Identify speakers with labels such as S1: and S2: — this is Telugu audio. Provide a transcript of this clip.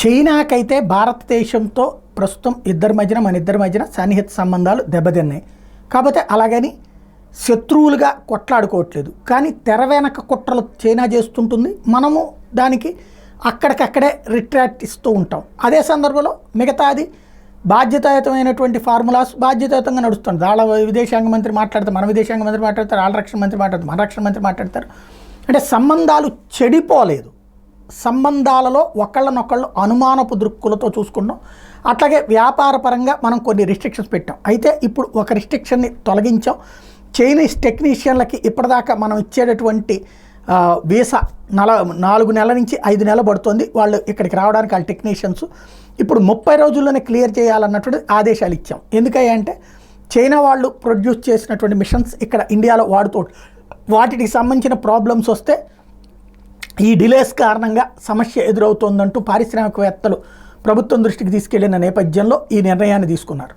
S1: చైనాకైతే భారతదేశంతో ప్రస్తుతం మన ఇద్దరి మధ్యన సన్నిహిత సంబంధాలు దెబ్బతిన్నాయి. కాకపోతే అలాగని శత్రువులుగా కొట్లాడుకోవట్లేదు. కానీ తెర వెనక కుట్రలు చైనా చేస్తుంటుంది, మనము దానికి అక్కడికక్కడే రిట్రాక్ట్ ఇస్తూ ఉంటాం. అదే సందర్భంలో మిగతాది బాధ్యతాయుతమైనటువంటి ఫార్ములాస్ బాధ్యతాయుతంగా నడుస్తుంది. వాళ్ళ విదేశాంగ మంత్రి మాట్లాడతారు, మన విదేశాంగ మంత్రి మాట్లాడతారు, వాళ్ళ రక్షణ మంత్రి మాట్లాడతారు, మన రక్షణ మంత్రి మాట్లాడతారు. అంటే సంబంధాలు చెడిపోలేదు, సంబంధాలలో ఒకళ్ళనొకళ్ళు అనుమానపు దృక్కులతో చూసుకున్నాం. అట్లాగే వ్యాపార పరంగా మనం కొన్ని రిస్ట్రిక్షన్స్ పెట్టాం. అయితే ఇప్పుడు ఒక రిస్ట్రిక్షన్ని తొలగించాం. చైనీస్ టెక్నీషియన్లకి ఇప్పటిదాకా మనం ఇచ్చేటటువంటి వీసా 4 నెలల నుంచి 5 నెలలు పడుతుంది వాళ్ళు ఇక్కడికి రావడానికి. వాళ్ళ టెక్నీషియన్స్ ఇప్పుడు 30 రోజుల్లోనే క్లియర్ చేయాలన్నటువంటి ఆదేశాలు ఇచ్చాం. ఎందుకంటే చైనా వాళ్ళు ప్రొడ్యూస్ చేసినటువంటి మిషన్స్ ఇక్కడ ఇండియాలో వాడుతూ వాటికి సంబంధించిన ప్రాబ్లమ్స్ వస్తే ఈ డిలేస్ కారణంగా సమస్య ఎదురవుతోందంటూ పారిశ్రామికవేత్తలు ప్రభుత్వం దృష్టికి తీసుకెళ్లిన నేపథ్యంలో ఈ నిర్ణయాన్ని తీసుకున్నారు.